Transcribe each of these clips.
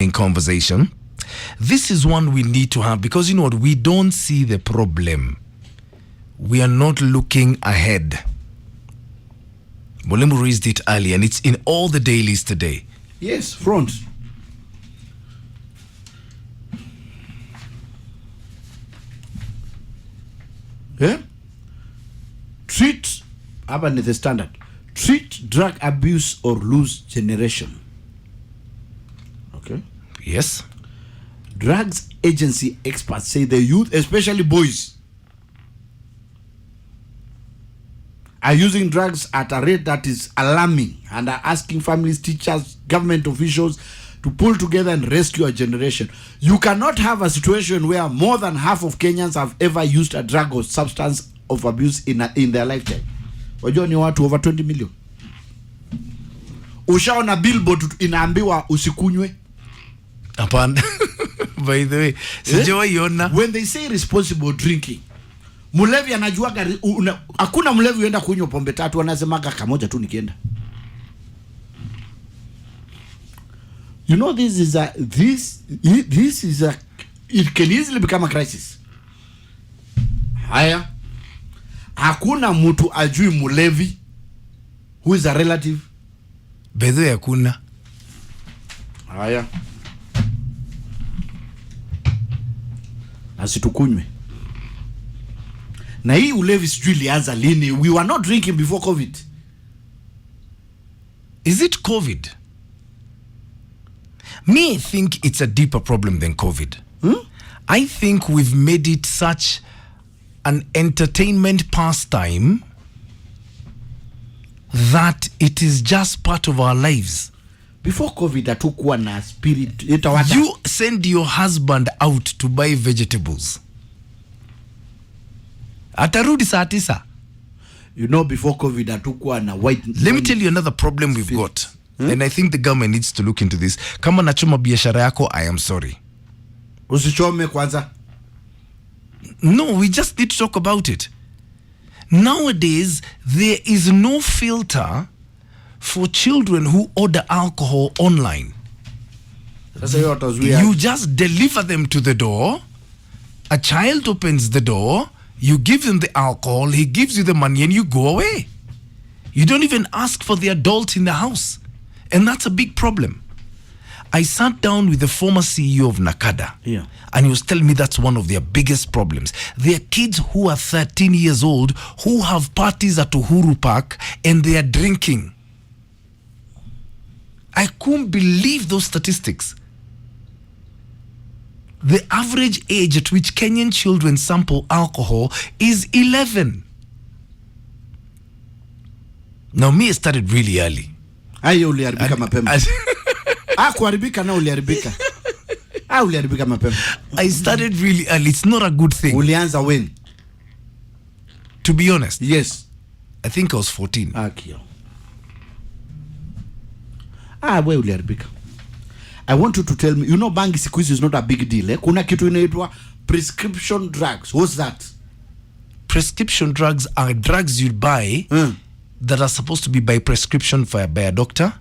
in conversation. This is one we need to have because you know what? We don't see the problem. We are not looking ahead. Mwalimu raised it earlier and it's in all the dailies today. Yes, front. Yeah? Treat, urban is the standard. Treat drug abuse or lose generation. Okay. Yes. Drugs agency experts say the youth, especially boys, are using drugs at a rate that is alarming and are asking families, teachers, government officials to pull together and rescue a generation. You cannot have a situation where more than half of Kenyans have ever used a drug or substance of abuse in their lifetime. Wajua ni watu over 20 million. Ushaona billboard inaambiwa usikunywe? Hapana. By the way, sijawahi. When they say responsible drinking, mulevi anajuaga hakuna mulevi uenda kunywa pombe tatu, anasemaga kamoja tu nikienda. You know, this is a it can easily become a crisis. Haya, hakuna mtu ajui mulevi who is a relative. Bedho hakuna. Haya, asitukunywe. Na hii ulevi sijui ilianza lini? We were not drinking before COVID. Is it COVID? Me, I think it's a deeper problem than COVID. I think we've made it such an entertainment pastime that it is just part of our lives. Before COVID, hatukuwa na spirit. You send your husband out to buy vegetables. Atarudi saa 9. You know, before COVID, hatukuwa na white. Let me tell you another problem we've got. And I think the government needs to look into this. Kama nachoma biashara yako, I am sorry. Usichome kwanza. No, we just need to talk about it. Nowadays, there is no filter for children who order alcohol online. You just deliver them to the door. A child opens the door. You give them the alcohol. He gives you the money and you go away. You don't even ask for the adult in the house. And that's a big problem. I sat down with the former CEO of Nakada. Yeah. And he was telling me that's one of their biggest problems. There are kids who are 13 years old who have parties at Uhuru Park and they are drinking. I couldn't believe those statistics. The average age at which Kenyan children sample alcohol is 11. Now, me, I started really early. Ayo uliharibika mapema. Kuharibika na uliharibika. Uliharibika mapema. I started really early. It's not a good thing. Ulianza when? To be honest. Yes. I think I was 14. Akio. We uliharibika. I want you to tell me, you know, bangi siku hizi is not a big deal. Kuna kitu inaitwa prescription drugs. What's that? Prescription drugs are drugs you buy that are supposed to be by prescription by a doctor,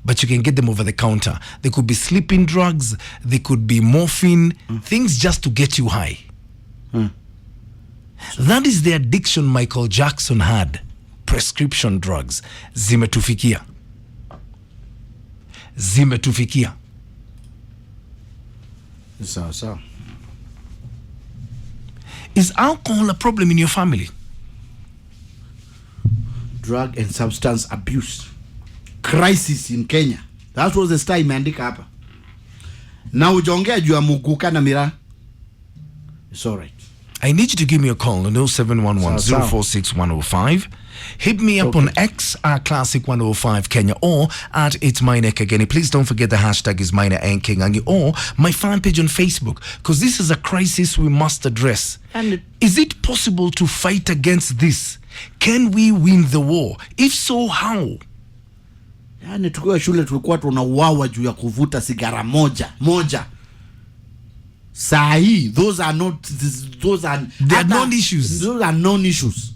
but you can get them over the counter. They could be sleeping drugs, they could be morphine, things just to get you high. That is the addiction Michael Jackson had. Prescription drugs. Zimetufikia. So. Is alcohol a problem in your family? Drug and substance abuse crisis in Kenya. That was the style imeandika hapa. Na ujaongea juu ya muguka na mira. It's all right. I need you to give me a call on 0711-046-105. Hit me up on X Classic 105 Kenya or at It's My Neck Again. Please don't forget the hashtag is Minor and Kingangi or my fan page on Facebook, because this is a crisis we must address. And is it possible to fight against this? Can we win the war? If so, how? Yani tukiwa shule tulikuwa tunauawa juu ya kuvuta sigara moja. Sahi, those are non-issues. Those are non-issues.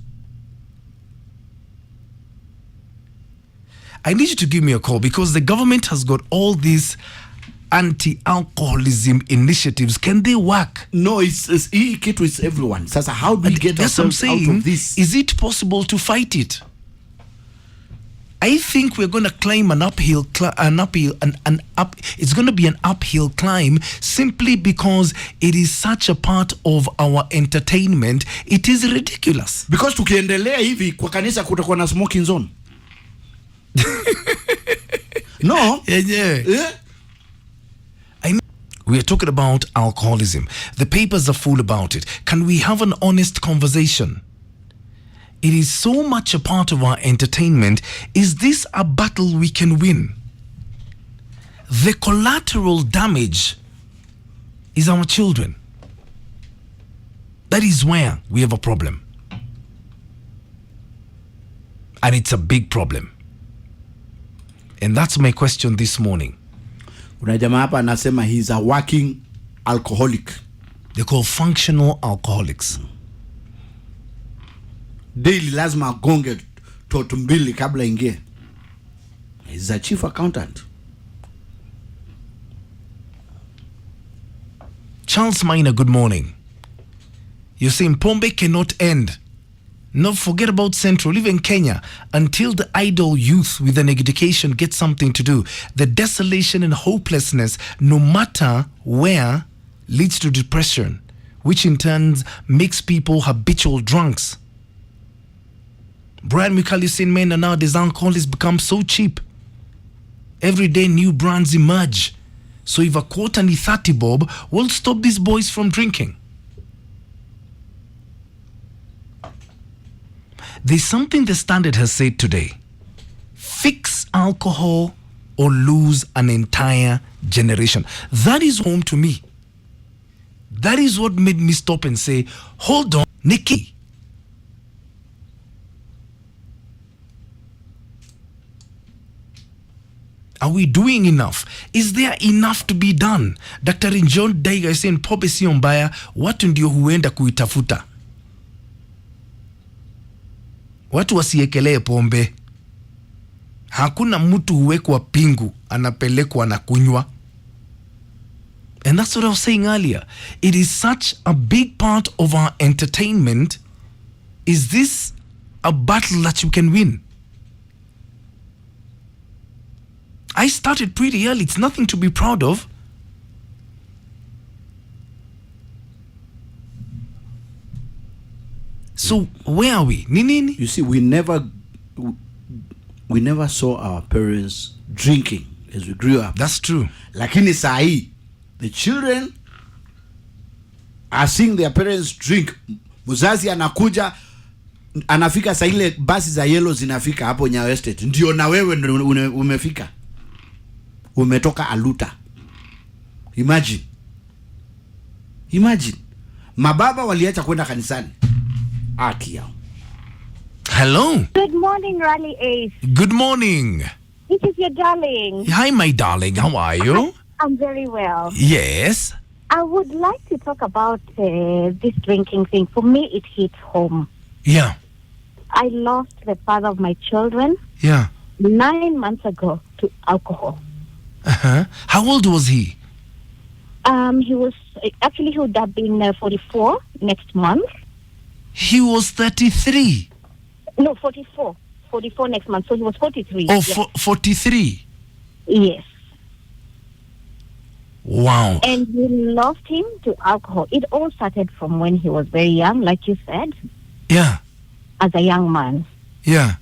I need you to give me a call because the government has got all these anti-alcoholism initiatives, can they work? No, it's everyone. Sasa, how do we get That's what I'm ourselves out saying. of this? Is it possible to fight it? I think we're going to climb it's going to be an uphill climb simply because it is such a part of our entertainment. It is ridiculous. Because tukiendelea hivi kwa kanisa kutakuwa na smoking zone. No. Yeah. We are talking about alcoholism. The papers are full about it. Can we have an honest conversation? It is so much a part of our entertainment. Is this a battle we can win? The collateral damage is our children. That is where we have a problem. And it's a big problem. And that's my question this morning. Kuna jamaa hapa anasema he's a working alcoholic. They call functional alcoholics. Daily lazima agonge toto mbili kabla ingie. He's a chief accountant. Charles Minor, good morning. You're saying Pombe cannot end. No, forget about Central, even Kenya, until the idle youth with an education get something to do. The desolation and hopelessness, no matter where, leads to depression, which in turn makes people habitual drunks. Brian Mikali is saying, men, nowadays alcohol has become so cheap. Every day new brands emerge. So if a quarter and 30 bob will stop these boys from drinking. There's something the Standard has said today. Fix alcohol or lose an entire generation. That is home to me. That is what made me stop and say, hold on, Nikki. Are we doing enough? Is there enough to be done? Dr. John Daiga is saying, pombe sio mbaya, watu ndio huenda kuitafuta. Watu wasiekelee pombe. Hakuna mtu huwekwa pingu, anapelekwa na kunywa. And that's what I was saying earlier. It is such a big part of our entertainment. Is this a battle that you can win? I started pretty early. It's nothing to be proud of. So where are we? Nini? You see, we never saw our parents drinking as we grew up. That's true. Lakini saa hii, the children are seeing their parents drink. Muzazi anakuja, anafika saa ile basi za yellow zinafika hapo Nyayo Estate. Ndio na wewe umefika. Umetoka Aluta. Imagine. Mababa waliacha kwenda kanisani. Hello. Good morning, Rally Ace. Good morning. This is your darling. Hi, my darling. How are you? I'm very well. Yes. I would like to talk about this drinking thing. For me, it hits home. Yeah. I lost the father of my children Yeah. 9 months ago to alcohol. How old was he? He would have been 44 next month. He was 33. No, 44. 44 next month. So he was 43. Oh, yes. 43. Yes. Wow. And we lost him to alcohol. It all started from when he was very young, like you said, Yeah. as a young man. Yeah.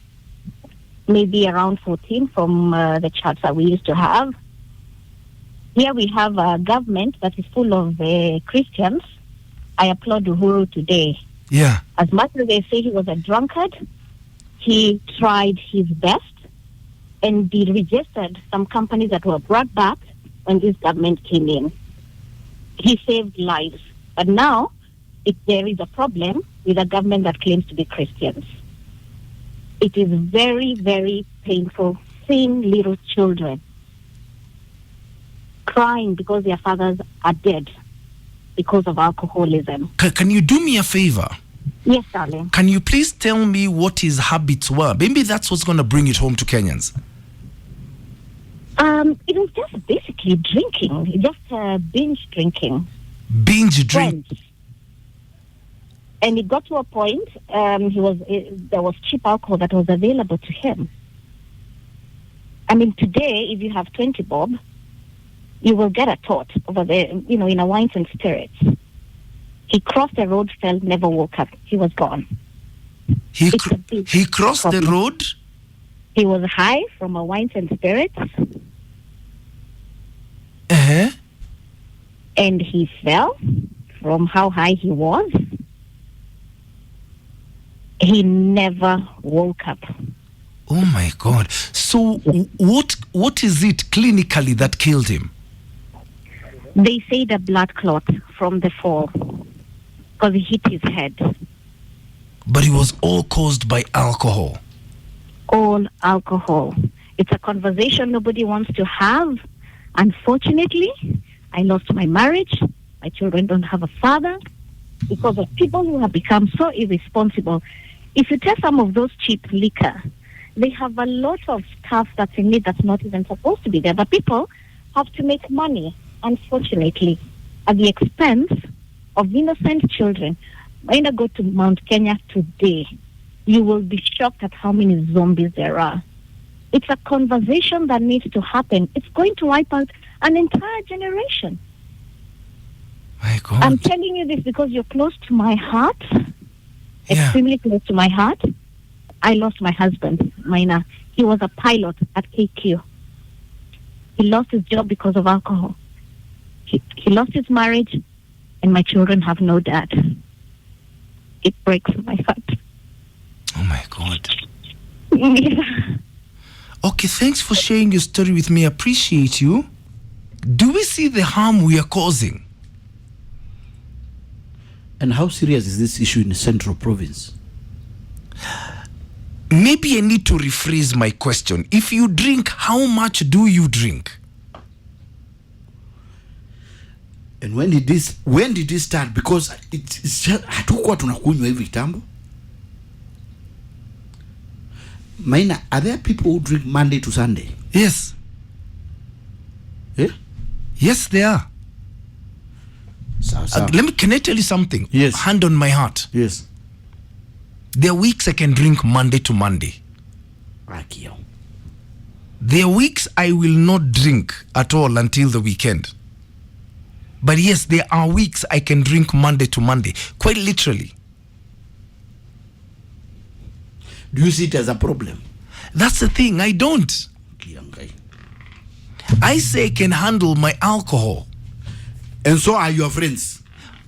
Maybe around 14 from the charts that we used to have. Here we have a government that is full of Christians. I applaud Uhuru today. Yeah. As much as they say he was a drunkard, he tried his best, and he registered some companies that were brought back when this government came in. He saved lives. But now, there is a problem with a government that claims to be Christians. It is very, very painful seeing little children crying because their fathers are dead because of alcoholism. Can you do me a favor? Yes, darling. Can you please tell me what his habits were? Maybe that's what's going to bring it home to Kenyans. It was just basically drinking, just binge drinking. Binge drink. Friends. And it got to a point, there was cheap alcohol that was available to him. I mean, today, if you have 20 bob, you will get a tot over there, in a wines and spirits. He crossed the road, fell, never woke up. He was gone. He crossed problem. the road? He was high from a wines and spirits. Uh-huh. And he fell from how high he was. He never woke up. Oh my God. So what is it clinically that killed him? They say the blood clot from the fall because he hit his head. But it was all caused by alcohol. All alcohol. It's a conversation nobody wants to have. Unfortunately, I lost my marriage. My children don't have a father because of people who have become so irresponsible. If you test some of those cheap liquor, they have a lot of stuff that's in it that's not even supposed to be there. But people have to make money, unfortunately, at the expense of innocent children. When I go to Mount Kenya today, you will be shocked at how many zombies there are. It's a conversation that needs to happen. It's going to wipe out an entire generation. My God. I'm telling you this because you're close to my heart, Yeah. extremely close to my heart. I lost my husband, Maina. He was a pilot at KQ. He lost his job because of alcohol. He lost his marriage, and my children have no dad. It breaks my heart. Oh my God. Yeah. Okay, thanks for sharing your story with me. I appreciate you. Do we see the harm we are causing? And how serious is this issue in the Central Province? Maybe I need to rephrase my question. If you drink, how much do you drink? And when did this start? Because it's just hatukuwa tunakunywa hivi kitambo. Maina, are there people who drink Monday to Sunday? Yes. Eh? Yes, they are. Sawa. Can I tell you something? Yes. Hand on my heart. Yes. There are weeks I can drink Monday to Monday. Rakio. There are weeks I will not drink at all until the weekend. But yes, there are weeks I can drink Monday to Monday. Quite literally. Do you see it as a problem? That's the thing. I don't. Kiangai. I say I can handle my alcohol. And so are your friends.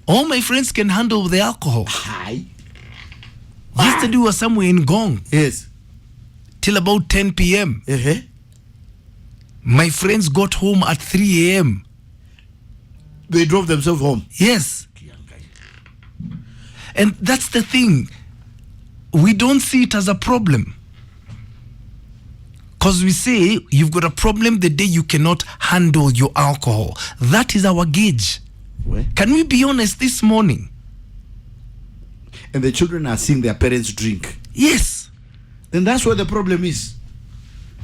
All my friends can handle the alcohol. Hi. Yesterday we were somewhere in Gong Yes. till about 10 p.m. Uh-huh. My friends got home at 3 a.m. They drove themselves home. Yes. Kiangai. And that's the thing. We don't see it as a problem. Because we say you've got a problem the day you cannot handle your alcohol. That is our gauge. Where? Can we be honest this morning? And the children are seeing their parents drink. Yes. Then that's where the problem is.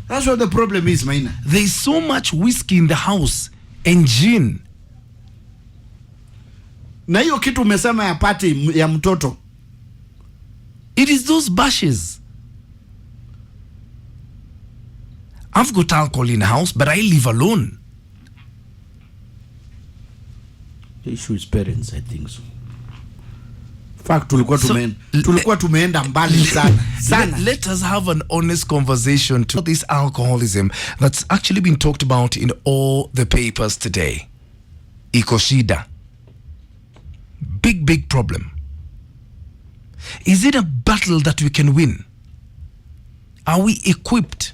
That's what the problem is, Maina. There is so much whiskey in the house and gin. Na hiyo kitu umesema ya party ya mtoto. It is those bashes. I've got alcohol in the house, but I live alone. The issue is parents, I think so. Fact, tulikuwa tumeenda mbali sana. Let us have an honest conversation to this alcoholism that's actually been talked about in all the papers today. Ikoshida. Big problem. Is it a battle that we can win? Are we equipped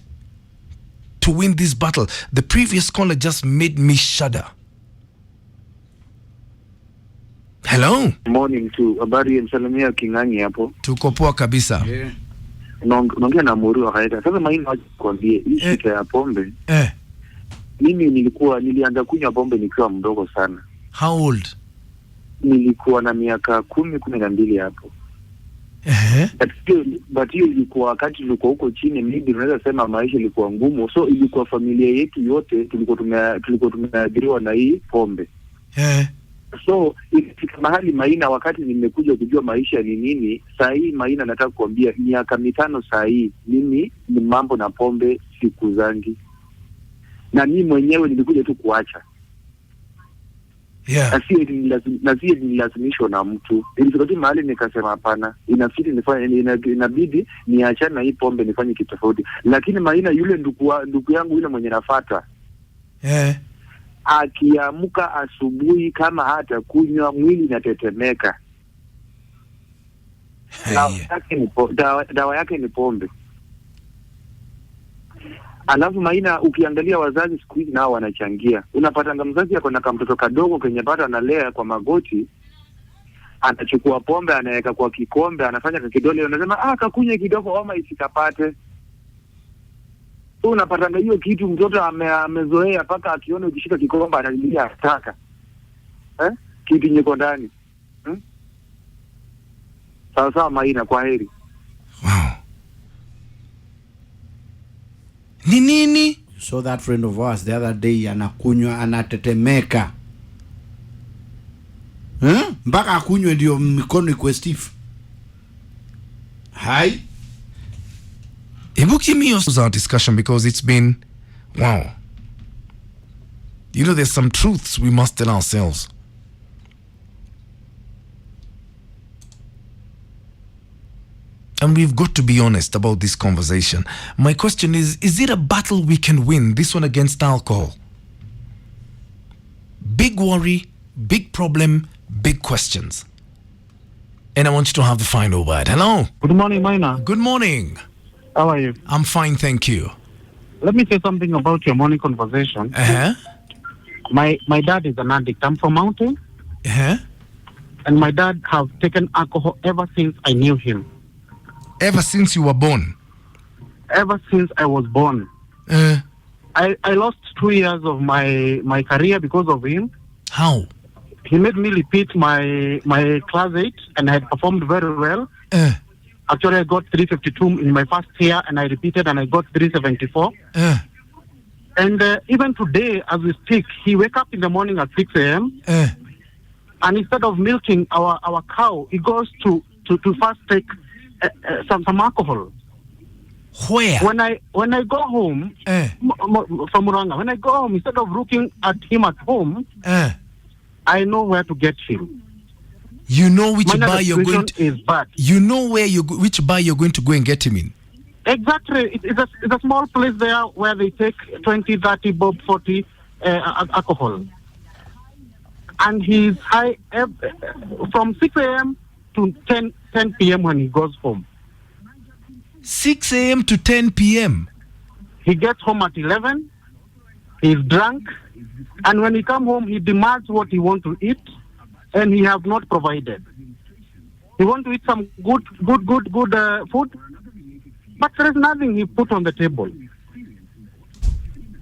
to win this battle? The previous caller just made me shudder. Hello? Morning to habari msalimia Kingangi hapo. Tuko poa kabisa. Yeah. Naongea na Muri wa Haida. Sasa maini nakwambie hii shida ya pombe. Mimi nilianza kunywa pombe nikiwa mdogo sana. How old? Nilikuwa na miaka 12 hapo. But hiyo ilikuwa wakati tulikuwa huko chini, maybe tunaweza sema maisha ilikuwa ngumu, so ilikuwa familia yetu yote tulikuwa tumeadhiriwa na hii pombe. So ikifika mahali Maina, wakati nimekuja kujua maisha ni nini, saa hii Maina, nataka kuambia miaka 5 saa hii mimi ni mambo na pombe siku zangi, na mimi mwenyewe nilikuja tu kuacha. Na si nilazimishwa na mtu. Ilifika tu mahali nikasema hapana, inabidi niachane na hii pombe, nifanye kitu tofauti. Lakini Maina, yule ndugu yangu yule mwenye nafuata, akiamka asubuhi kama hata kunywa, mwili inatetemeka. Dawa yake ni pombe. Alafu Maina, ukiangalia wazazi siku hizi nao wanachangia. Unapata mzazi yako na mtoto kadogo kenye bado analea kwa magoti, anachukua pombe anaweka kwa kikombe, anafanya kwa kidole, unasema kakunywe kidogo ama isikapate. So unapata hiyo kitu mtoto amezoea paka akiona ukishika kikombe analilia hataka. Kitu nyeko ndani. Sawa Maina, kwa heri. Wow. Ni nini? So that friend of ours the other day anakunywa anatetemeka. Mpaka akunywe ndio mikono iko stiff. Hi. Ibuki me also our discussion, because it's been wow. You know, there's some truths we must tell ourselves. And we've got to be honest about this conversation. My question is it a battle we can win, this one against alcohol? Big worry, big problem, big questions. And I want you to have the final word. Hello. Good morning, Maina. Good morning. How are you? I'm fine, thank you. Let me say something about your morning conversation. My dad is an addict. I'm from Mountain. And my dad have taken alcohol ever since I knew him. Ever since you were born? Ever since I was born. I lost 2 years of my career because of him. How? He made me repeat my class 8, and I had performed very well. Actually, I got 352 in my first year, and I repeated, and I got 374. And even today, as we speak, he wake up in the morning at 6 a.m. And instead of milking our cow, he goes to first take some alcohol. Where? When I go home from Muranga, when I go home, instead of looking at him at home, I know where to get him. You know which bar you're going to. Is bad. You know which bar you're going to go and get him in. Exactly. It's a small place there where they take 20, 30, bob 40 alcohol. And he's high from 6 a.m. to 10 p.m. when he goes home. 6 a.m. to 10 p.m. He gets home at 11. He's drunk. And when he comes home, he demands what he wants to eat. And he have not provided. He wants to eat some good food. But there is nothing he put on the table.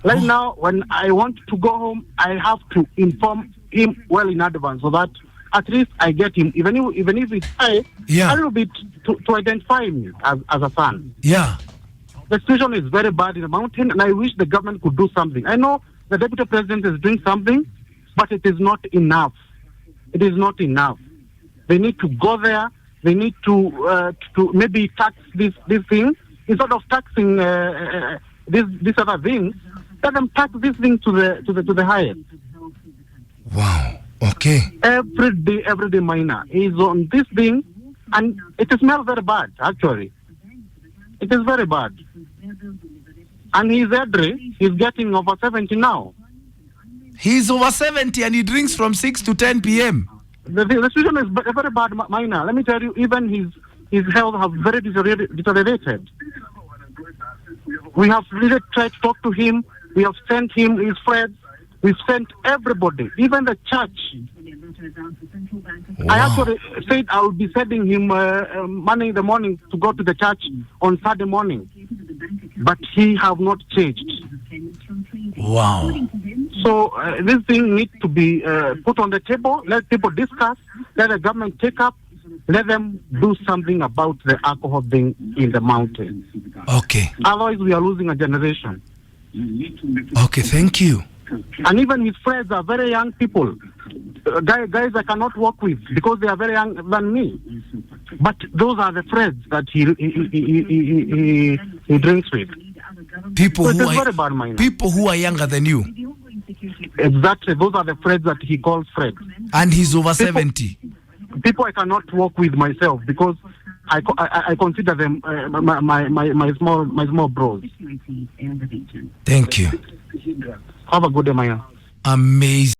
Right now, when I want to go home, I have to inform him well in advance so that at least I get him, even if it's high, a little bit to identify me as a son. Yeah. The situation is very bad in the mountain, and I wish the government could do something. I know the deputy president is doing something, but it is not enough. It is not enough. They need to go there. They need to maybe tax this thing instead of taxing this other things. Let them tax this thing to the highest. Wow. Okay. Every day, Maina is on this thing, and it smells very bad. Actually, it is very bad. And he's elderly. He's getting over 70 now. He's over 70 and he drinks from 6 to 10 p.m. The situation is very bad, Maina. Let me tell you, even his health have very deteriorated. We have really tried to talk to him. We have sent him his friends. We've sent everybody, even the church. Wow. I actually said I would be sending him money in the morning to go to the church on Saturday morning. But he have not changed. Wow. So this thing needs to be put on the table. Let people discuss. Let the government take up. let them do something about the alcohol thing in the mountains. Okay. Otherwise, we are losing a generation. Okay, thank you. And even his friends are very young people. Guys I cannot work with because they are very young than me. But those are the friends that he drinks with. People So who it's are very bad minor. people who are younger than you, Exactly. Those are the friends that he calls friends. and he's over 70. People I cannot work with myself because I consider them my small bros. Thank you. Have a good day, Maya. Amazing.